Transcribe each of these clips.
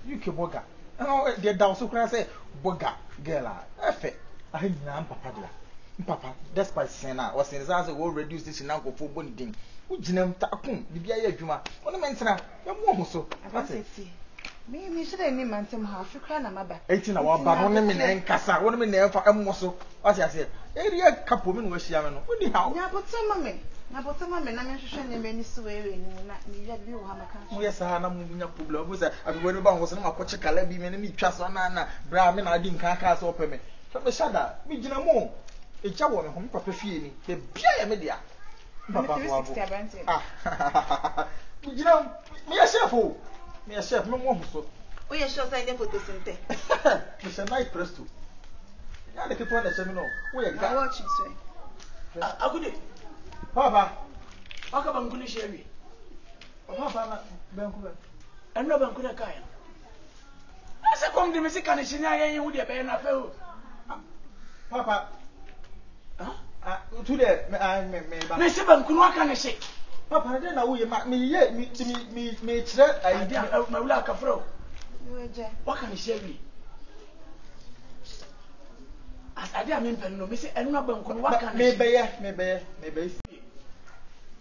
UK boga. Oh, the down so can say boga girl. Efe. I had papa dia. Papa, despite Sena was in Zaza will reduce this in uncle for bonding. Ujinem takun, the Bia Juma. What a mention, you're so. I say, me should I name Mantem half a crown, my back. 18 hours, but 1 minute and Cassa, 1 minute for a muscle. As I said, a couple women was young. What do you have? Yeah, but some mammy. Now, but some mammy, I'm sure you many swearing, not me, you have a country. Yes, I am moving up problem. Was I went about was not a calabi, and trust on Anna, Brahmin, I didn't can't open me. From the shadow, me, you know more. A child home, Papa Fieni, the Bia Media. Papa, you know, me a chef, me a chef, no more so. We are sure I never put this in there. It's a night press too. I like it one that you know. We are watching, sir. I could. Papa, how come I'm going to share me? Papa, I'm not going to die. As I come to Mr. Canishina, you would have been a fellow. Papa, today, I may. Mr. Bankuno can say. Papa, I don't know you make me yet. Me, I did my lack of fro. What can you share me? As I did, Missy, and no bank. What can maybe.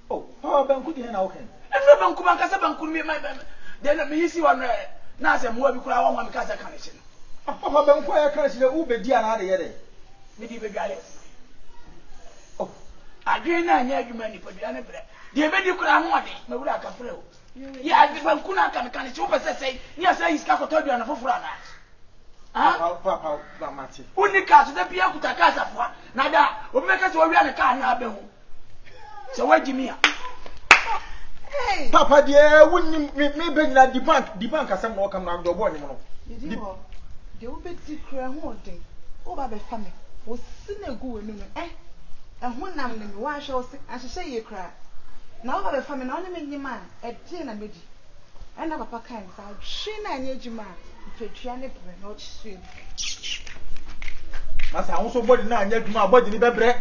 Oh, how about good and okay? And no bank, Bankasaban could be my man. Then I may see one Nasa more because I want my casa connection. How about quiet country, the Uber Diana? Maybe the guy. Oh, I didn't know you many for the other. The event you could have wanted, no lack of flow. Yeah, I did Bankuna can super say, yes, I is Cacotobi and a Fofrana. Papa, Mati. Only cast the Piacuta Casa for Nada, or make us worry on a car now. So, where do you mean? Hey, Papa, dear, wouldn't me bring that the bank as some more come out the one. The Ubed Crown holding over the family was seen a good eh? And one now, why shall I say you cry? Now, the family only made you man at dinner, Midi. And now, Papa can't say, she and you man, if you're trying to not swim. Mas also body now, and yet my body never break.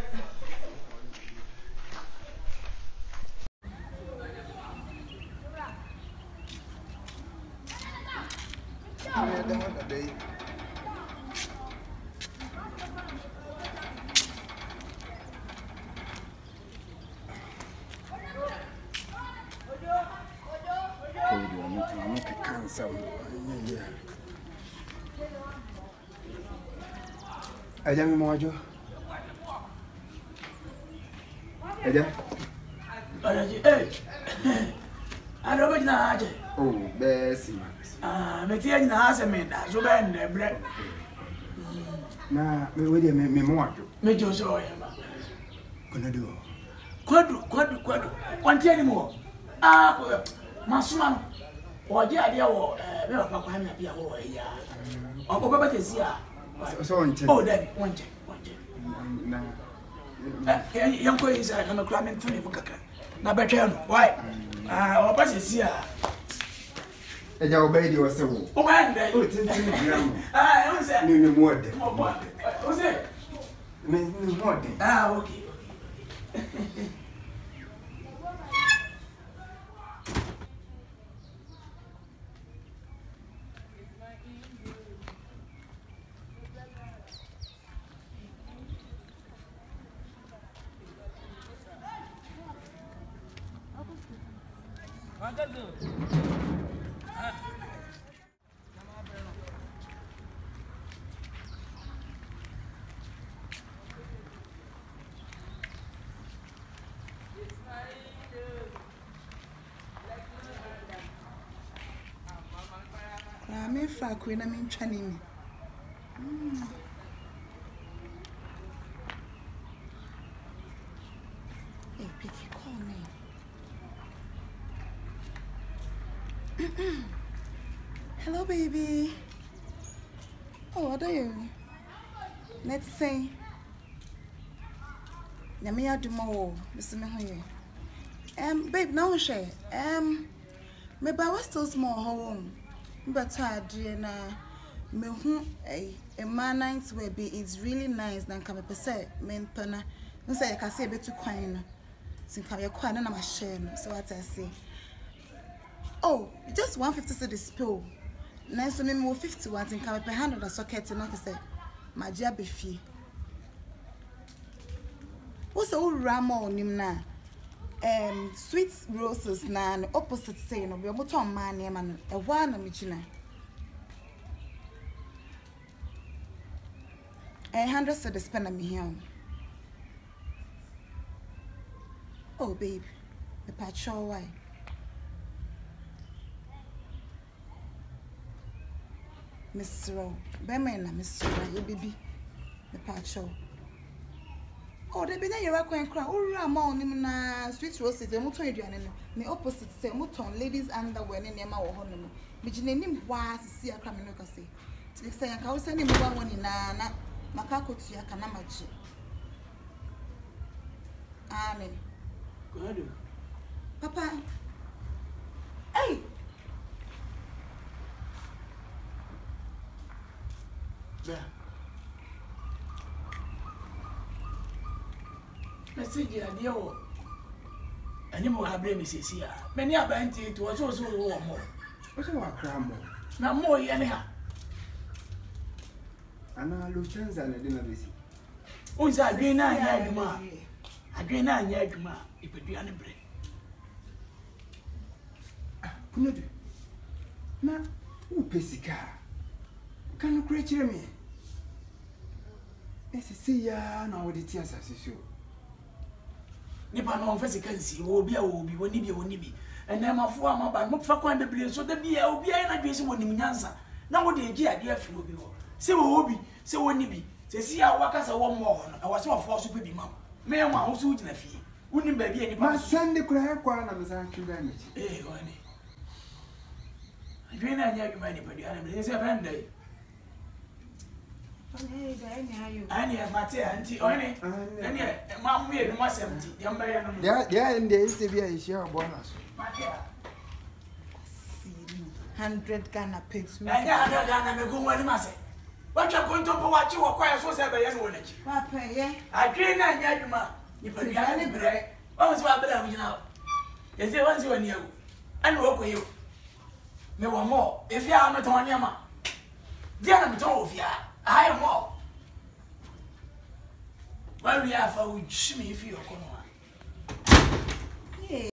Aja mi mo ajo. Aja. I don't know. Oh, besi. Me tia ni na ase me da so be nde bre. Na me we de me mo ajo. Me jo so ya ba. Kono do. Kwadu. Kwantie ni mo. Masuma no. Oje ade wo me papa kwa me bia wo ya. Obo baba tesi a. So onche. Oh, daddy, onche. Na. Yanko is na me kra me ntuni mu kakra. Na betwe no. Why? Oba tesi a. Eja obey di wase wo. O man dey. O tintin gram. You say. Ni mo de. O say. Me mo de. Okay. Me fuck when I'm in training. Hey, Picky, call me. Hello, baby. Oh, what are you? Let's say. Namia do more, Mr. Mahoye. Babe, now share. Maybe I was still small home. But I na me hu a man nights will be it's really nice than come per se men pana no say I can say a bit too quine sin come your quine na my share so what I say oh just 150 cedis spill Nanso me mo 50 watts in ka pe 100 socket na ke say magia be fie. Wo se wo rama onim na sweet roses na opposite say no be mo ton ma na ma no e hwa na me china. 100 cedis spend me here. Oh babe, the patrol why? Miss Row, Bemena, Miss Row, you baby, the patrol. Oh, the bina you're going to cry. Oh, Ramon, na sweet roses, the motor you and the opposite say, Muton, ladies underwear, and Yama or Honor. Which name was see a criminal say. To say, I can send him one in Nana, Macaco to Yakanamachi. Anne. Good. Papa. Hey. Yeah. Message ya dio. Ani mo ha bre me sesi a. Mani abanti to so wo mo. O se wa kra mo. Na mo ye ne ha. Ana lo chanza na de na besi. Unsa adwen na anya adwuma. Adwen na anya adwuma ipedua ne bre. Kunodu. Na u pesika. Kan kure kire me. Ese ya na wo de ti asase so. Nipa no mfesi kansi wo bia wo bi woni bi ene mafo amaba mo fa kwan bebre so da bia obi ayi na dwese woni nyansa na wo de agi ade afi obi ho se wo obi se woni bi se si a wakasa wo mo ho no awo se wo fo so pe bi ma me nwa ho so ugina fie woni ba bia nipa Ma sande kura kwa na mza twga nchi. Wani adwen na anya adwuma ni padu ana me se bende ani mate anti oni ani ma mu ye no masemti de mbaye no dia inde ise bia ishia bonus. mate 100 Ghana pigs. anya ada Ghana me go wani mase watwa konto po wachi wo kwa so se be ye no nachi Papa, yeah. adwen na anya adwuma ni padu ana ni bre o so abela mu gina ye se wansi wani yawo ani wo koyo me wo mo efi a no ton niama dia na me ton ofia I am more. Why we have a would shimmy if you're going on.